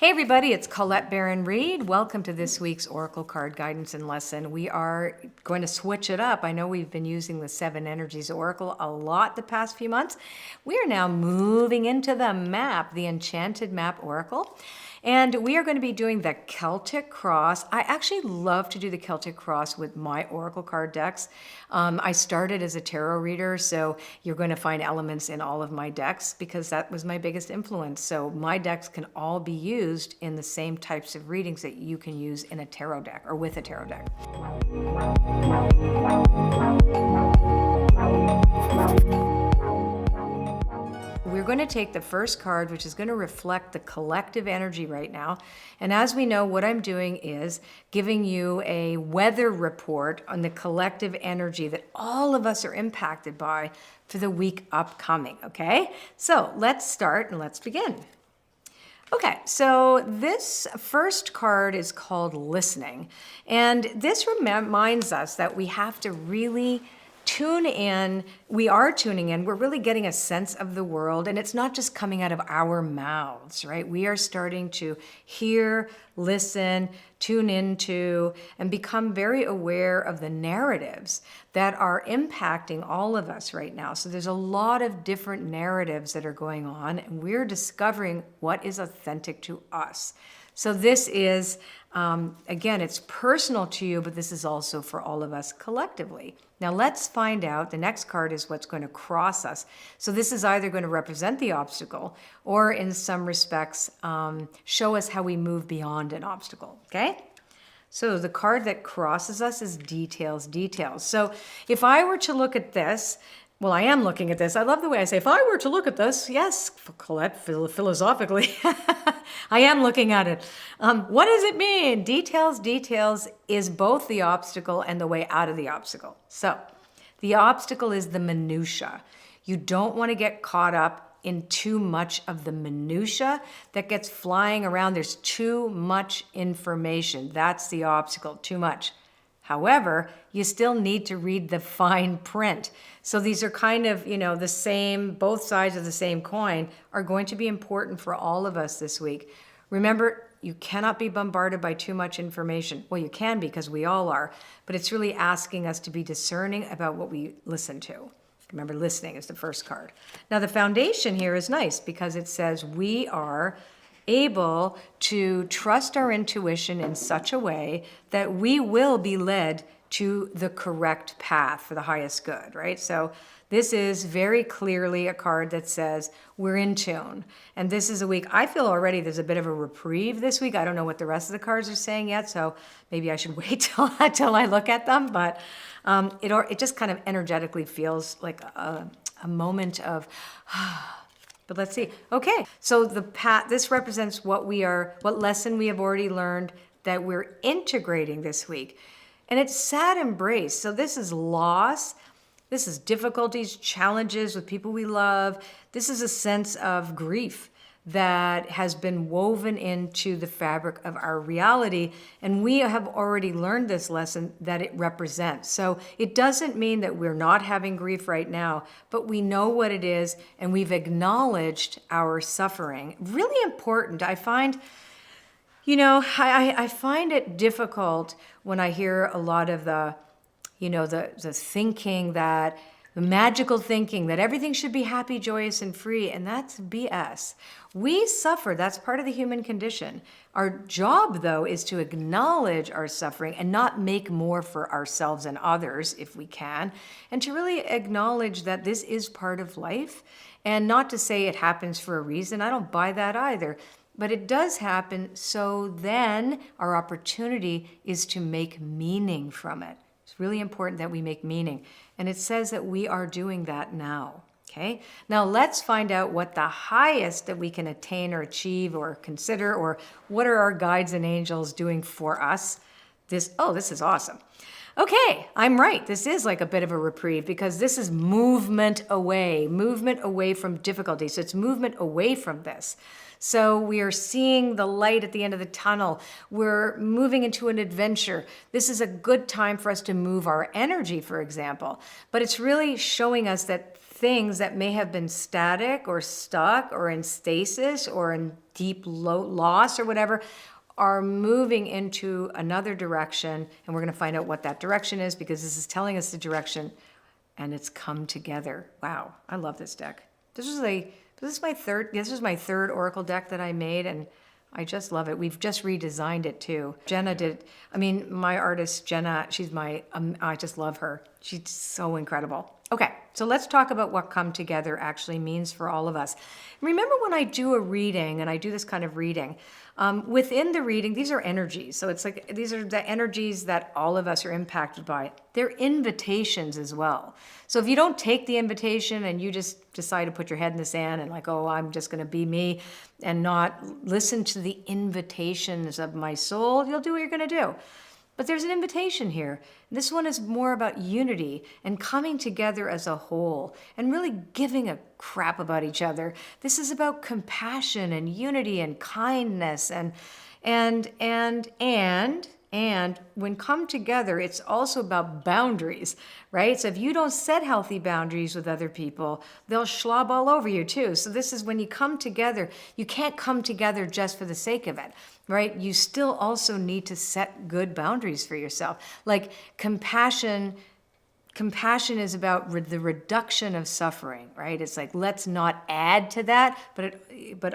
Hey everybody, it's Colette Barron-Reid. Welcome to this week's Oracle Card Guidance and Lesson. We are going to switch it up. I know we've been using the Seven Energies Oracle a lot the past few months. We are now moving into the map, the Enchanted Map Oracle. And we are going to be doing the Celtic Cross. I actually love to do the Celtic Cross with my Oracle card decks. I started as a tarot reader, so you're going to find elements in all of my decks because that was my biggest influence. So my decks can all be used in the same types of readings that you can use in a tarot deck or with a tarot deck. We're going to take the first card, which is going to reflect the collective energy right now. And as we know, what I'm doing is giving you a weather report on the collective energy that all of us are impacted by for the week upcoming, okay? So let's start and let's begin. Okay, so this first card is called Listening. And this reminds us that we have to really tune in. We are tuning in. We're really getting a sense of the world, and it's not just coming out of our mouths, right? We are starting to hear, listen, tune into, and become very aware of the narratives that are impacting all of us right now. So there's a lot of different narratives that are going on, and we're discovering what is authentic to us. So this is, again, it's personal to you, but this is also for all of us collectively. Now let's find out, the next card is what's going to cross us. So this is either going to represent the obstacle or in some respects show us how we move beyond an obstacle, okay? So the card that crosses us is details, details. So if I were to look at this, well, I am looking at this. I love the way I say, if I were to look at this, yes, Colette, philosophically, I am looking at it. What does it mean? Details, details is both the obstacle and the way out of the obstacle. So the obstacle is the minutia. You don't want to get caught up in too much of the minutia that gets flying around. There's too much information. That's the obstacle, too much. However, you still need to read the fine print. So these are kind of, the same, both sides of the same coin are going to be important for all of us this week. Remember, you cannot be bombarded by too much information. Well, you can because we all are, but it's really asking us to be discerning about what we listen to. Remember, listening is the first card. Now, the foundation here is nice because it says we are able to trust our intuition in such a way that we will be led to the correct path for the highest good, right? So this is very clearly a card that says we're in tune. And this is a week, I feel already there's a bit of a reprieve this week. I don't know what the rest of the cards are saying yet, so maybe I should wait till I look at them. But it just kind of energetically feels like a moment of... But let's see. Okay, so this represents what lesson we have already learned that we're integrating this week. And it's sad embrace. So this is loss. This is difficulties, challenges with people we love. This is a sense of grief that has been woven into the fabric of our reality. And we have already learned this lesson that it represents. So it doesn't mean that we're not having grief right now, but we know what it is and we've acknowledged our suffering. Really important. I find, I find it difficult when I hear a lot of the thinking that, the magical thinking that everything should be happy, joyous, and free, and that's BS. We suffer. That's part of the human condition. Our job, though, is to acknowledge our suffering and not make more for ourselves and others, if we can, and to really acknowledge that this is part of life, and not to say it happens for a reason. I don't buy that either. But it does happen, so then our opportunity is to make meaning from it. It's really important that we make meaning. And it says that we are doing that now, okay? Now let's find out what the highest that we can attain or achieve or consider, or what are our guides and angels doing for us. This is awesome. Okay, I'm right. This is like a bit of a reprieve because this is movement away from difficulty. So it's movement away from this. So we are seeing the light at the end of the tunnel. We're moving into an adventure. This is a good time for us to move our energy, for example. But it's really showing us that things that may have been static or stuck or in stasis or in deep loss or whatever are moving into another direction. And we're going to find out what that direction is, because this is telling us the direction, and it's come together. Wow, I love this deck. This is my third Oracle deck that I made, and I just love it. We've just redesigned it too. My artist, Jenna, I just love her. She's so incredible. Okay, so let's talk about what come together actually means for all of us. Remember when I do a reading, and I do this kind of reading, within the reading, these are energies. So it's like, these are the energies that all of us are impacted by. They're invitations as well. So if you don't take the invitation and you just decide to put your head in the sand and like, oh, I'm just going to be me and not listen to the invitations of my soul, you'll do what you're going to do. But there's an invitation here. This one is more about unity and coming together as a whole and really giving a crap about each other. This is about compassion and unity and kindness and when come together, it's also about boundaries, right? So if you don't set healthy boundaries with other people, they'll slob all over you too. So this is when you come together, you can't come together just for the sake of it, right? You still also need to set good boundaries for yourself. Like compassion is about the reduction of suffering, right? It's like, let's not add to that, but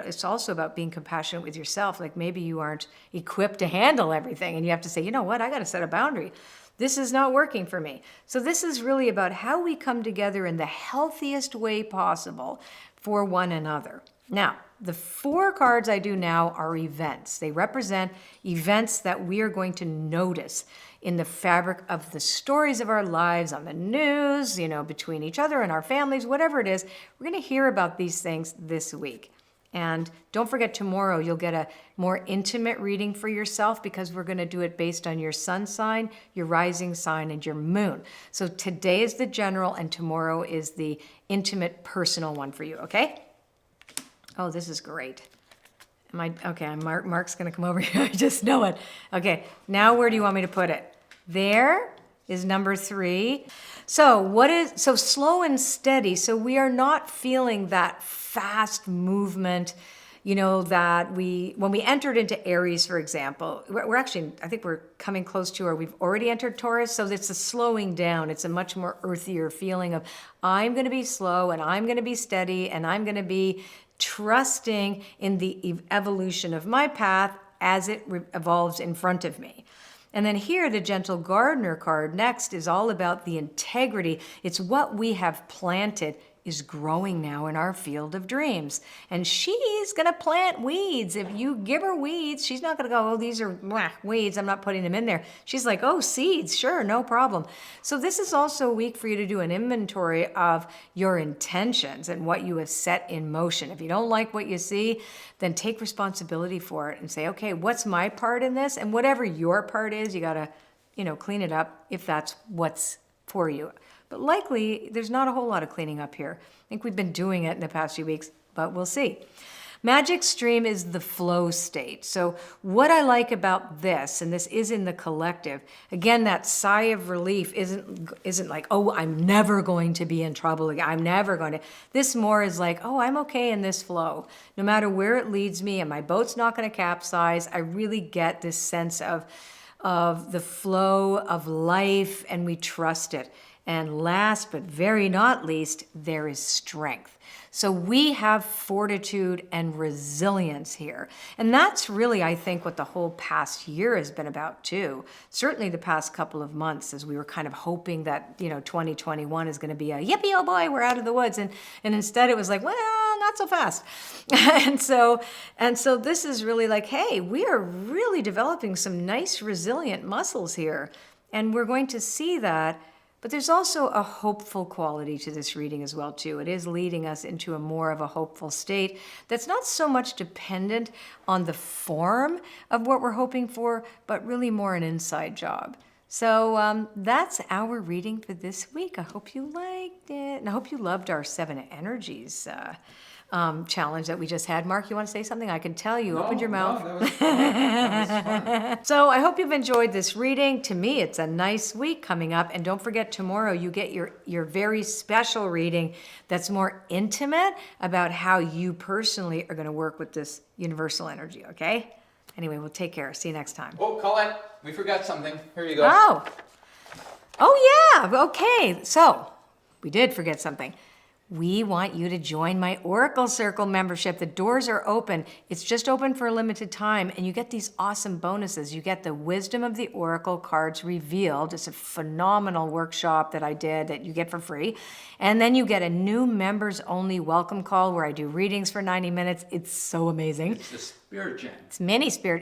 it's also about being compassionate with yourself. Like maybe you aren't equipped to handle everything and you have to say, you know what, I got to set a boundary. This is not working for me. So this is really about how we come together in the healthiest way possible for one another. Now, the 4 cards I do now are events. They represent events that we are going to notice in the fabric of the stories of our lives, on the news, between each other and our families, whatever it is. We're going to hear about these things this week. And don't forget, tomorrow you'll get a more intimate reading for yourself, because we're going to do it based on your sun sign, your rising sign, and your moon. So today is the general and tomorrow is the intimate personal one for you, okay? Oh, this is great. Mark's going to come over here. I just know it. Okay, now where do you want me to put it? There is number 3. So slow and steady. So we are not feeling that fast movement, that when we entered into Aries, for example, we're actually, I think we're coming close to, or we've already entered Taurus. So it's a slowing down. It's a much more earthier feeling of, I'm going to be slow and I'm going to be steady and I'm going to be trusting in the evolution of my path as it evolves in front of me. And then here, the Gentle Gardener card next is all about the integrity. It's what we have planted is growing now in our field of dreams. And she's going to plant weeds. If you give her weeds, she's not going to go, oh, these are weeds, I'm not putting them in there. She's like, oh, seeds, sure, no problem. So this is also a week for you to do an inventory of your intentions and what you have set in motion. If you don't like what you see, then take responsibility for it and say, okay, what's my part in this? And whatever your part is, you got to, clean it up if that's what's for you. But likely, there's not a whole lot of cleaning up here. I think we've been doing it in the past few weeks, but we'll see. Magic Stream is the flow state. So what I like about this, and this is in the collective, again, that sigh of relief isn't like, oh, I'm never going to be in trouble again. I'm never going to. This more is like, oh, I'm okay in this flow. No matter where it leads me, and my boat's not going to capsize, I really get this sense of the flow of life, and we trust it. And last but very not least, there is strength. So we have fortitude and resilience here. And that's really, I think, what the whole past year has been about too. Certainly the past couple of months, as we were kind of hoping that, 2021 is going to be a yippee, oh boy, we're out of the woods. And instead it was like, well, not so fast. and so this is really like, hey, we are really developing some nice resilient muscles here. And we're going to see that. But there's also a hopeful quality to this reading as well, too. It is leading us into a more of a hopeful state that's not so much dependent on the form of what we're hoping for, but really more an inside job. So that's our reading for this week. I hope you liked it. And I hope you loved our 7 energies. challenge that we just had. Mark, you want to say something? I can tell you opened your No, mouth. that was fun. That was fun. So I hope you've enjoyed this reading. To me, it's a nice week coming up. And don't forget, tomorrow you get your very special reading that's more intimate about how you personally are going to work with this universal energy, okay? Anyway, we'll take care. See you next time. Oh, Colette, we forgot something. Here you go. Oh yeah, okay. So we did forget something. We want you to join my Oracle Circle membership. The doors are open. It's just open for a limited time, and you get these awesome bonuses. You get the Wisdom of the Oracle cards revealed. It's a phenomenal workshop that I did that you get for free. And then you get a new members only welcome call where I do readings for 90 minutes. It's so amazing. It's the Spirit Jam.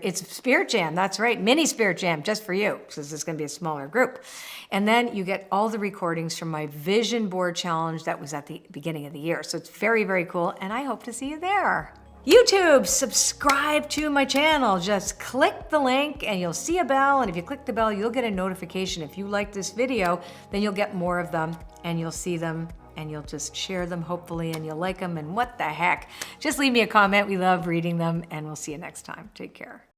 It's Spirit Jam, that's right, mini Spirit Jam, just for you, because this is going to be a smaller group. And then you get all the recordings from my Vision Board Challenge that was at the beginning of the year. So it's very, very cool, and I hope to see you there. YouTube, subscribe to my channel. Just click the link and you'll see a bell, and if you click the bell, you'll get a notification. If you like this video, then you'll get more of them, and you'll see them, and you'll just share them, hopefully, and you'll like them, and what the heck. Just leave me a comment. We love reading them, and we'll see you next time. Take care.